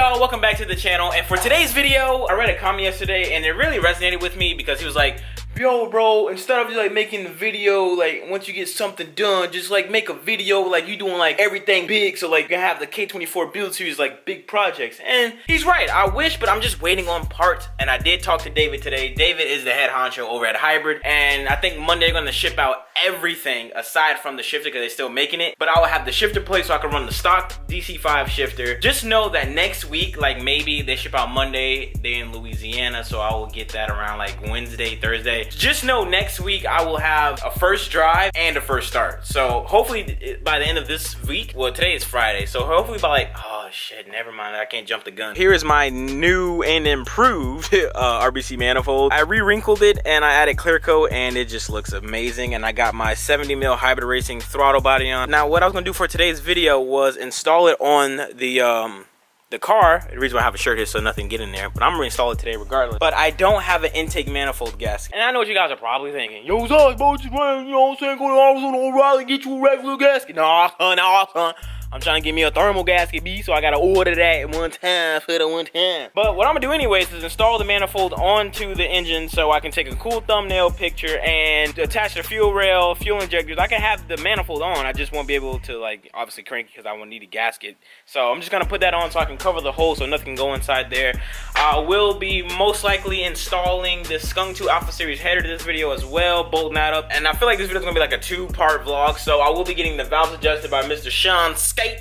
y'all? Welcome back to the channel. And for today's video, I read a comment yesterday and it really resonated with me because he was like, yo bro, instead of just like making the video like once you get something done, just like make a video like you doing like everything big, so like you can have the K24 build series like big projects. And he's right, I wish, but I'm just waiting on parts. And I did talk to David today. David is the head honcho over at Hybrid, and I think Monday they're gonna ship out everything aside from the shifter because they're still making it. But I will have the shifter plate so I can run the stock DC5 shifter. Just know that next week, like maybe they ship out Monday, they're in Louisiana, so I will get that around like Wednesday, Thursday. Just know next week I will have a first drive and a first start. So hopefully by the end of this week, well today is Friday, so hopefully by like, oh shit, never mind, I can't jump the gun. Here is my new and improved RBC manifold. I re-wrinkled it and I added clear coat and it just looks amazing. And I got my 70 mil Hybrid Racing throttle body on. Now what I was gonna do for today's video was install it on the car. The reason why I have a shirt here so nothing get in there, but I'm gonna install it today regardless. But I don't have an intake manifold gasket. And I know what you guys are probably thinking. Yo, Zosh, bro, just run, you know what I'm saying? Go to O'Reilly and get you a regular gasket. Nah, son. I'm trying to get me a thermal gasket, B, so I gotta order that at one time for the one time. But what I'm gonna do anyways is install the manifold onto the engine so I can take a cool thumbnail picture and attach the fuel rail, fuel injectors. I can have the manifold on, I just won't be able to like obviously crank it because I won't need a gasket. So I'm just gonna put that on so I can cover the hole so nothing can go inside there. I will be most likely installing the Skunk 2 Alpha Series header to this video as well, bolting that up. And I feel like this video is gonna be like a 2-part vlog, so I will be getting the valves adjusted by Mr. Sean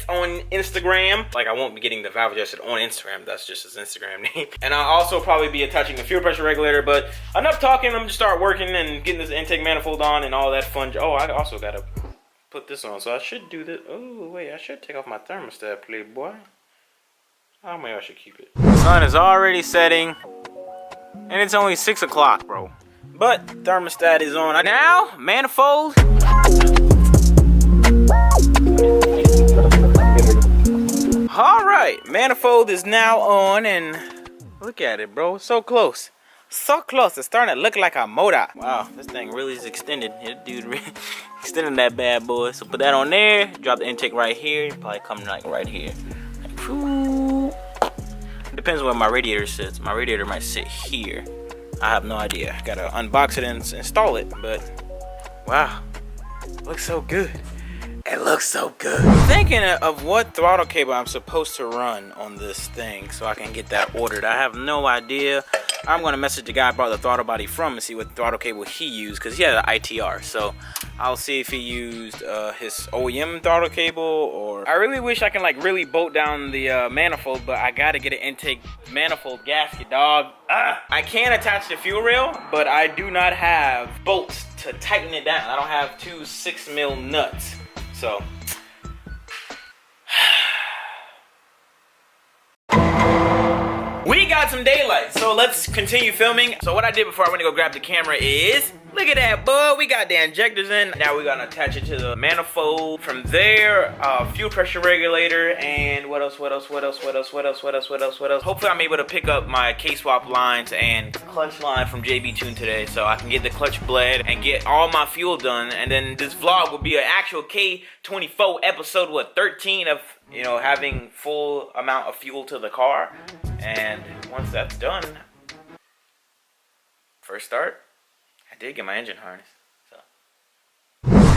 on Instagram. Like I won't be getting the valve adjusted on Instagram, that's just his Instagram name. And I'll also probably be attaching a fuel pressure regulator. But enough talking, I'm just start working and getting this intake manifold on and all that fun. Oh, I also gotta put this on, so I should do this. Oh wait, I should take off my thermostat, playboy. Oh, maybe I should keep it. The sun is already setting and it's only 6 o'clock, bro. But thermostat is on now. Manifold. All right, manifold is now on, and look at it, bro. So close, so close. It's starting to look like a motor. Wow, this thing really is extended. Dude, really extending that bad boy. So put that on there. Drop the intake right here. Probably come like right here. Depends on where my radiator sits. My radiator might sit here. I have no idea. Gotta unbox it and install it. But wow, looks so good. It looks so good. I'm thinking of what throttle cable I'm supposed to run on this thing so I can get that ordered. I have no idea. I'm gonna message the guy I brought the throttle body from and see what throttle cable he used, because he had an ITR. So I'll see if he used his OEM throttle cable, or I really wish I can like really bolt down the manifold, but I gotta get an intake manifold gasket, dog. I can attach the fuel rail, but I do not have bolts to tighten it down. I don't have 2 6 mil nuts. So we got some daylight, so let's continue filming. So what I did before I went to go grab the camera is, look at that, bud. We got the injectors in. Now we're gonna attach it to the manifold. From there, fuel pressure regulator, and what else? Hopefully I'm able to pick up my K-swap lines and clutch line from JBtuned today, so I can get the clutch bled and get all my fuel done. And then this vlog will be an actual K24 episode, what, 13 of, you know, having full amount of fuel to the car. And once that's done, first start, I did get my engine harness. So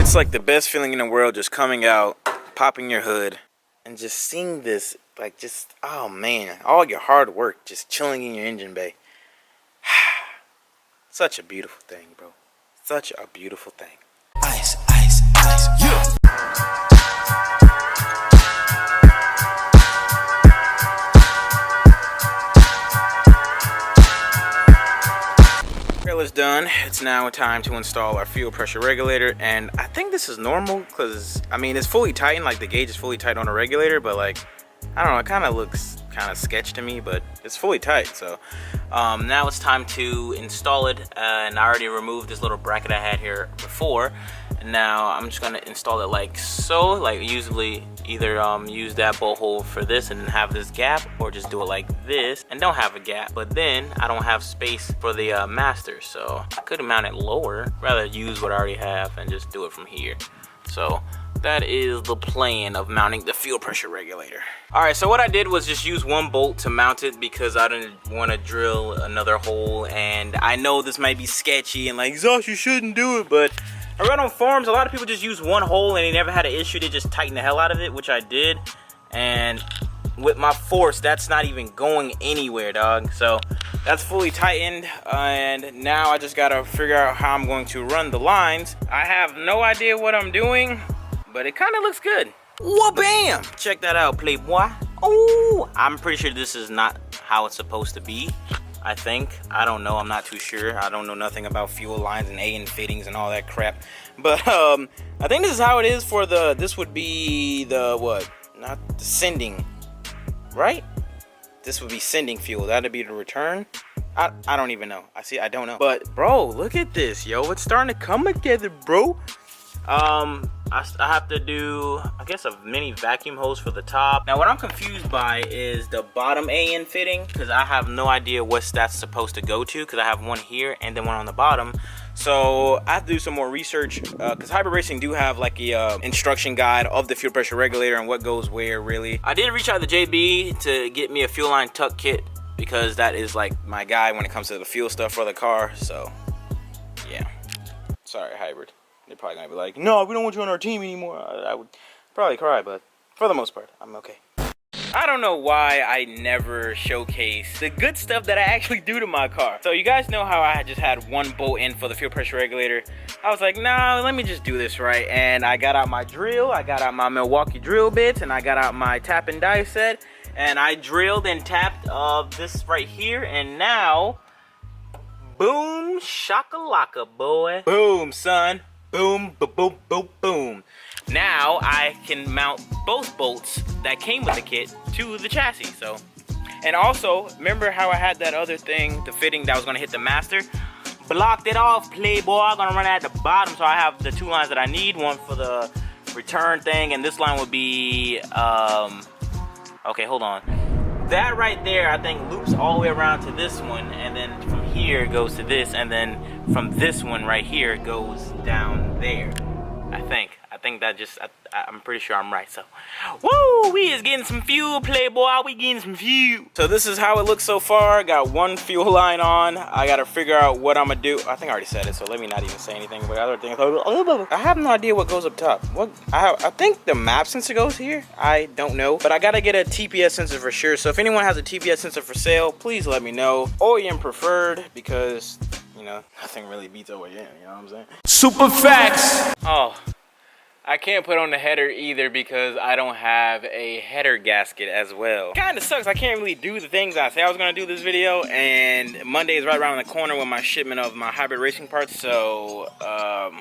it's like the best feeling in the world, just coming out, popping your hood, and just seeing this, like, just, oh man, all your hard work just chilling in your engine bay. Such a beautiful thing, bro. Such a beautiful thing. Ice, ice, ice, yeah. Is done. It's now time to install our fuel pressure regulator, and I think this is normal because I mean it's fully tightened, like the gauge is fully tight on the regulator, but like I don't know, it kind of looks kind of sketch to me, but it's fully tight. So now it's time to install it, and I already removed this little bracket I had here before, and now I'm just gonna install it like so. Like usually either use that bolt hole for this and then have this gap, or just do it like this and don't have a gap. But then I don't have space for the master, so I could mount it lower, rather use what I already have and just do it from here. So that is the plan of mounting the fuel pressure regulator. All right, so what I did was just use one bolt to mount it because I didn't want to drill another hole, and I know this might be sketchy and like, Zosh, you shouldn't do it, but I read on forums a lot of people just use one hole and they never had an issue. They just tighten the hell out of it, which I did, and with my force, that's not even going anywhere, dog. So that's fully tightened, and now I just gotta figure out how I'm going to run the lines. I have no idea what I'm doing, but it kind of looks good. Wha-bam! Check that out, playboy. Oh, I'm pretty sure this is not how it's supposed to be. I think. I don't know. I'm not too sure. I don't know nothing about fuel lines and A and fittings and all that crap. But I think this is how it is for the, this would be the, what? Not the sending, right? This would be sending fuel. That'd be the return. I don't even know. I don't know. But bro, look at this, yo. It's starting to come together, bro. I have to do, I guess, a mini vacuum hose for the top. Now what I'm confused by is the bottom AN fitting, because I have no idea what that's supposed to go to, because I have one here and then one on the bottom. So I have to do some more research, because Hybrid Racing do have like a instruction guide of the fuel pressure regulator and what goes where, really. I did reach out to JB to get me a fuel line tuck kit, because that is like my guy when it comes to the fuel stuff for the car. So yeah, sorry Hybrid. They're probably gonna be like, no, we don't want you on our team anymore. I would probably cry, but for the most part, I'm okay. I don't know why I never showcase the good stuff that I actually do to my car. So you guys know how I just had one bolt in for the fuel pressure regulator. I was like, nah, let me just do this right. And I got out my drill, I got out my Milwaukee drill bits, and I got out my tap and die set. And I drilled and tapped this right here, and now, boom, shakalaka, boy. Boom, son. Boom, boom, boom, boom, boom. Now I can mount both bolts that came with the kit to the chassis. So, and also, remember how I had that other thing, the fitting that was gonna hit the master? Blocked it off, playboy. I'm gonna run it at the bottom, so I have the two lines that I need, one for the return thing, and this line would be, okay, hold on. That right there, I think, loops all the way around to this one, and then from here goes to this, and then from this one right here goes down there. I think that just, I'm pretty sure I'm right. So, woo, we is getting some fuel, playboy. We getting some fuel. So this is how it looks so far. Got one fuel line on. I gotta figure out what I'm gonna do. I think I already said it, so let me not even say anything about other things. I have no idea what goes up top. What I think the map sensor goes here. I don't know, but I gotta get a TPS sensor for sure. So if anyone has a TPS sensor for sale, please let me know. OEM preferred, because you know nothing really beats OEM. You know what I'm saying? Super facts. Oh. I can't put on the header either because I don't have a header gasket as well. Kinda sucks, I can't really do the things I say I was gonna do this video, and Monday is right around the corner with my shipment of my hybrid racing parts, so yeah,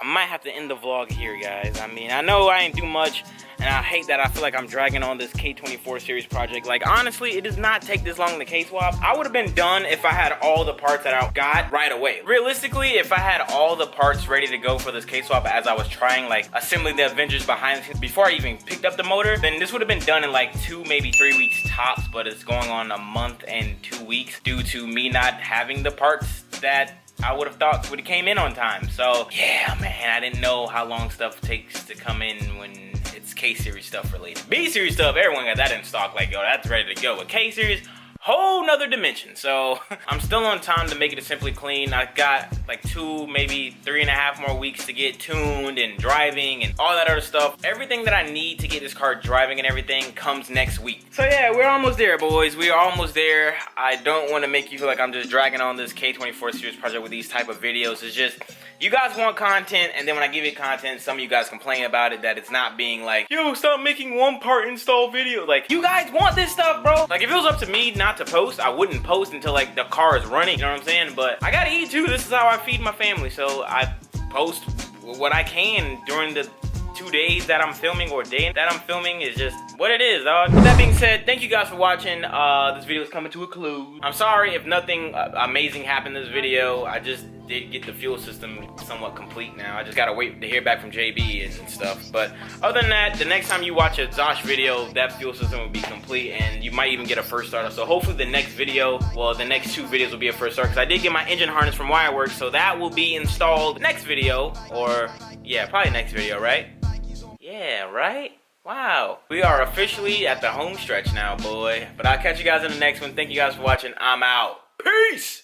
I might have to end the vlog here, guys. I mean, I know I ain't do much, and I hate that I feel like I'm dragging on this K24 series project. Like, honestly, it does not take this long to K-swap. I would have been done if I had all the parts that I got right away. Realistically, if I had all the parts ready to go for this K-swap as I was trying, like, assembling the Avengers behind the scenes before I even picked up the motor, then this would have been done in like 2, maybe 3 weeks tops, but it's going on a month and 2 weeks due to me not having the parts that I would have thought would have came in on time. So yeah, man, I didn't know how long stuff takes to come in when it's K-series stuff related. B-series stuff, everyone got that in stock, like, yo, that's ready to go. But K-series, whole nother dimension. So I'm still on time to make it a Simply Clean. I got like 2, maybe 3.5 more weeks to get tuned and driving and all that other stuff. Everything that I need to get this car driving and everything comes next week. So yeah, we're almost there, boys. We are almost there. I don't want to make you feel like I'm just dragging on this K24 series project with these type of videos. It's just, you guys want content, and then when I give you content, some of you guys complain about it, that it's not being like, yo, stop making one part install video. Like, you guys want this stuff, bro. Like, if it was up to me not to post, I wouldn't post until like the car is running, you know what I'm saying? But I gotta eat too. This is how I feed my family, so I post what I can during the 2 days that I'm filming, or day that I'm filming. Is just what it is, dog. With that being said, thank you guys for watching. This video is coming to a close. I'm sorry if nothing amazing happened in this video. I just did get the fuel system somewhat complete now. I just gotta wait to hear back from JB and stuff. But other than that, the next time you watch a Zosh video, that fuel system will be complete, and you might even get a first starter. So hopefully the next video, well, the next 2 videos will be a first start, because I did get my engine harness from Wireworks, so that will be installed next video, or yeah, probably next video, right? Yeah, right? Wow. We are officially at the home stretch now, boy. But I'll catch you guys in the next one. Thank you guys for watching. I'm out. Peace!